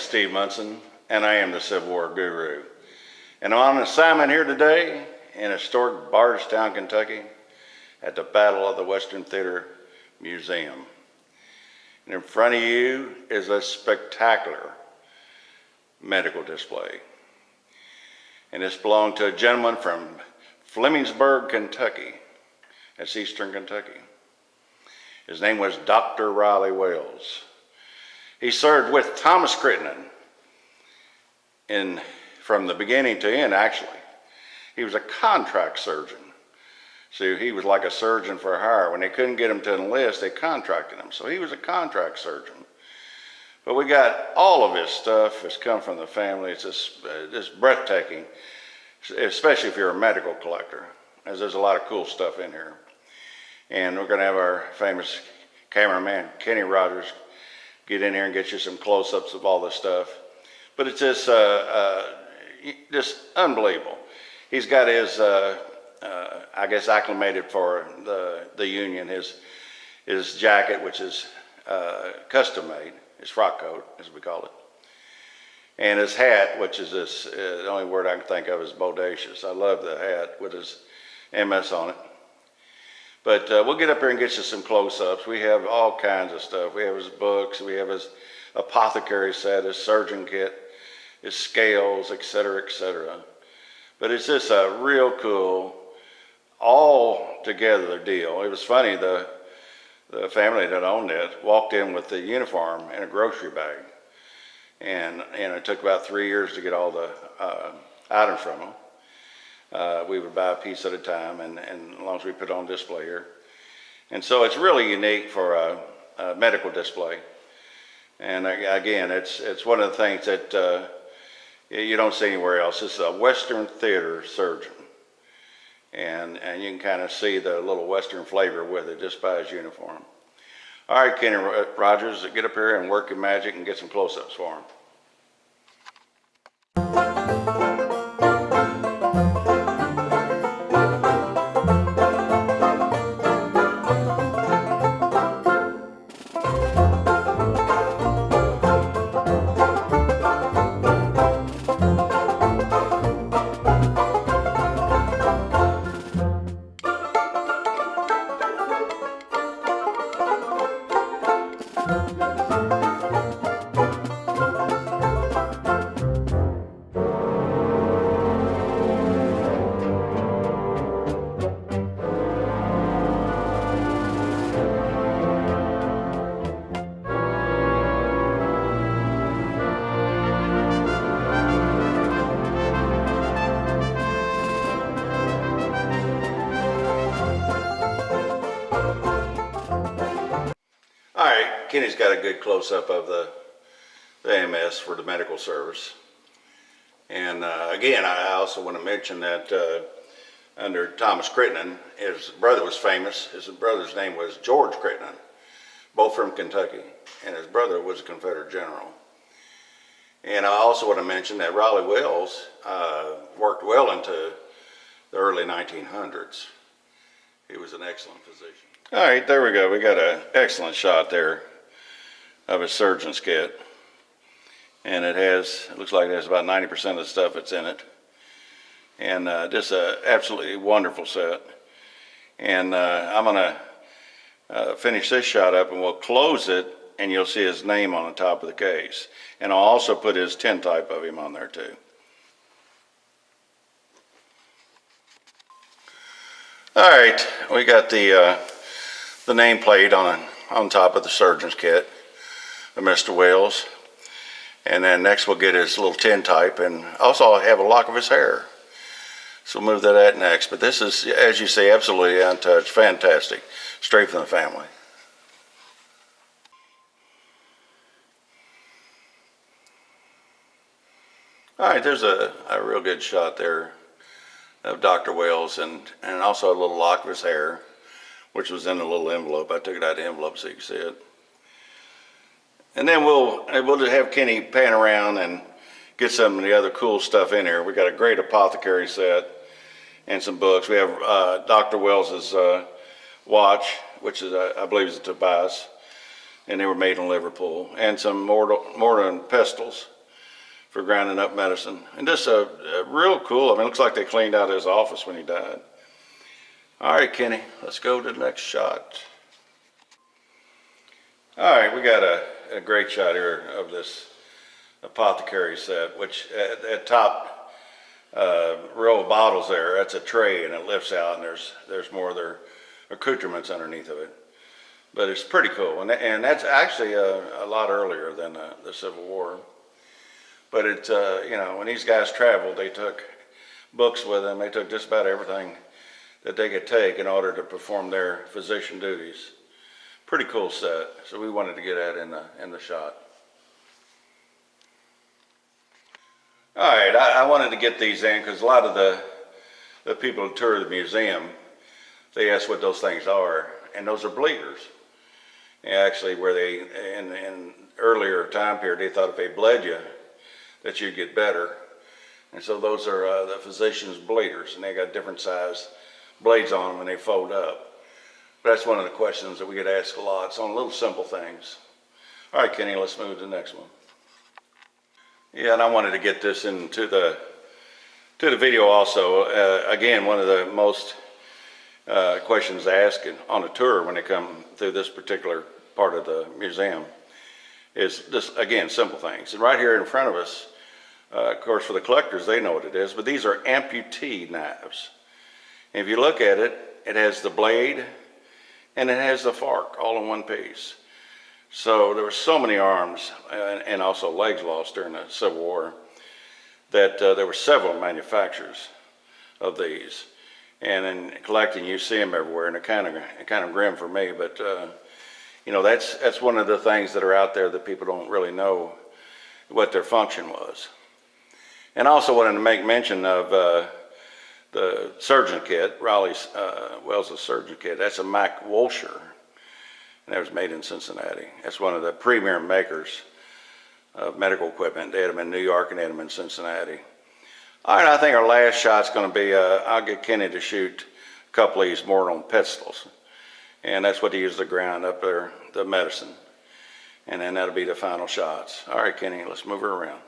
Steve Munson, and I am the Civil War Guru. And I'm on assignment here today in historic Bardstown, Kentucky, at the Battle of the Western Theater Museum. And in front of you is a spectacular medical display. And this belonged to a gentleman from Flemingsburg, Kentucky. That's eastern Kentucky. His name was Dr. Riley Wells. He served with Thomas Crittenden from the beginning to end, actually. He was a contract surgeon. So he was like a surgeon for hire. When they couldn't get him to enlist, they contracted him. So he was a contract surgeon. But we got all of his stuff. It's come from the family. It's just breathtaking, especially if you're a medical collector, as there's a lot of cool stuff in here. And we're going to have our famous cameraman, Kenny Rogers, get in here and get you some close-ups of all this stuff. But it's just unbelievable. He's got his, I guess, acclimated for the Union, his jacket, which is custom made, his frock coat, as we call it. And his hat, which is this, the only word I can think of is bodacious. I love the hat with his MS on it. But we'll get up here and get you some close-ups. We have all kinds of stuff. We have his books, we have his apothecary set, his surgeon kit, his scales, etc., etc. But it's just a real cool, all together deal. It was funny, the family that owned it walked in with the uniform and a grocery bag. And it took about 3 years to get all the items from them. We would buy a piece at a time, and as long as we put it on display here. And so it's really unique for a medical display. And again, it's one of the things that you don't see anywhere else. This is a Western theater surgeon. And you can kind of see the little Western flavor with it just by his uniform. All right, Kenny Rogers, get up here and work your magic and get some close-ups for him. All right, Kenny's got a good close-up of the AMS for the medical service. And again, I also want to mention that under Thomas Crittenden, his brother was famous. His brother's name was George Crittenden, both from Kentucky. And his brother was a Confederate general. And I also want to mention that Riley Wells worked well into the early 1900s. He was an excellent physician. All right, there we go. We got an excellent shot there of his surgeon's kit. And it looks like it has about 90% of the stuff that's in it. And just an absolutely wonderful set. And I'm going to finish this shot up and we'll close it and you'll see his name on the top of the case. And I'll also put his tintype of him on there too. All right, we got the nameplate on top of the surgeon's kit of Mr. Wells. And then next we'll get his little tintype, and also I'll have a lock of his hair. So we'll move to that next. But this is, as you see, absolutely untouched, fantastic, straight from the family. All right, there's a real good shot there of Dr. Wells, and also a little lock of his hair, which was in a little envelope. I took it out of the envelope so you can see it. And then we'll just have Kenny pan around and get some of the other cool stuff in here. We got a great apothecary set and some books. We have Dr. Wells's watch, which is I believe is a Tobias, and they were made in Liverpool, and some mortar and pestles for grinding up medicine. And just real cool. I mean, it looks like they cleaned out his office when he died. All right, Kenny, let's go to the next shot. All right, we got a great shot here of this apothecary set, which at top row of bottles there, that's a tray, and it lifts out, and there's more of their accoutrements underneath of it. But it's pretty cool, and that's actually a lot earlier than the Civil War. But it's, you know, when these guys traveled, they took books with them. They took just about everything that they could take in order to perform their physician duties. Pretty cool set, so we wanted to get that in the shot. All right, I wanted to get these in because a lot of the people who tour the museum, they ask what those things are, and those are bleeders. And actually, where they, in earlier time period, they thought if they bled you, that you'd get better. And so those are the physician's bleeders, and they got different size blades on them, and they fold up. But that's one of the questions that we get asked a lot. It's on little simple things. All right, Kenny, let's move to the next one. Yeah, and I wanted to get this into the video also. Again, one of the most questions asked on a tour when they come through this particular part of the museum is this, again, simple things. And right here in front of us, of course, for the collectors, they know what it is, but these are amputee knives. And if you look at it, it has the blade and it has the fork all in one piece. So there were so many arms and also legs lost during the Civil War that there were several manufacturers of these. And in collecting, you see them everywhere, and it kind of grim for me. But you know, that's one of the things that are out there that people don't really know what their function was. And also wanted to make mention of the surgeon kit, Raleigh Wells' surgeon kit. That's a Mack Wolsher, and that was made in Cincinnati. That's one of the premier makers of medical equipment. They had them in New York and they had them in Cincinnati. All right, I think our last shot's going to be, I'll get Kenny to shoot a couple of these mortal pistols. And that's what he used to grind up there, the medicine. And then that'll be the final shots. All right, Kenny, let's move her around.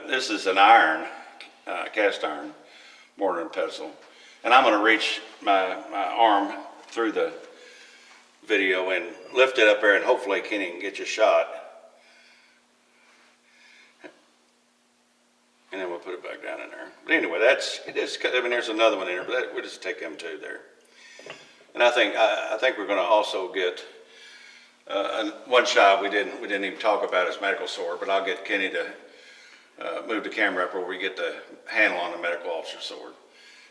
This is an iron, cast iron mortar and pestle. And I'm going to reach my arm through the video and lift it up there, and hopefully Kenny can get you a shot. And then we'll put it back down in there. But anyway, I mean, there's another one in there, but we'll just take them two there. And I think we're going to also get one shot we didn't even talk about his medical sword, but I'll get Kenny to move the camera up where we get the handle on the medical officer's sword.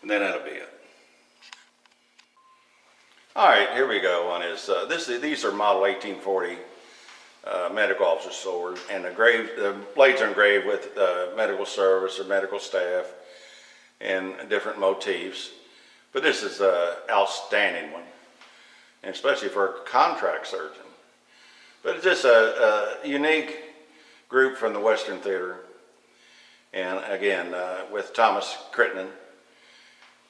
And then that'll be it. All right, here we go on his, these are model 1840 medical officer's sword, and the blades are engraved with medical service or medical staff and different motifs. But this is an outstanding one, and especially for a contract surgeon. But it's just a unique group from the Western Theater. And again, with Thomas Crittenden,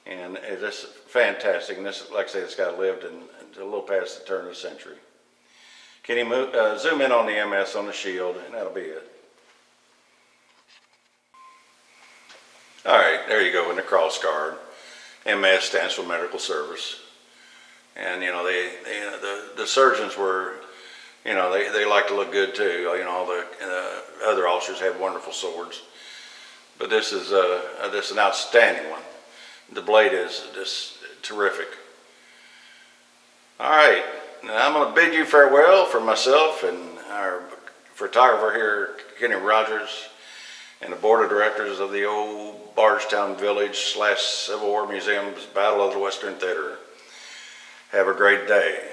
and it's just fantastic. And this, like I say, it's got lived a little past the turn of the century. Can you zoom in on the MS on the shield, and that'll be it. All right, there you go, in the cross guard. MS stands for medical service. And you know, the surgeons were, you know, they like to look good too. You know, all the other officers had wonderful swords. But this is an outstanding one. The blade is just terrific. All right, now I'm going to bid you farewell from myself and our photographer here, Kenny Rogers, and the board of directors of the old Bardstown Village / Civil War Museum's Battle of the Western Theater. Have a great day.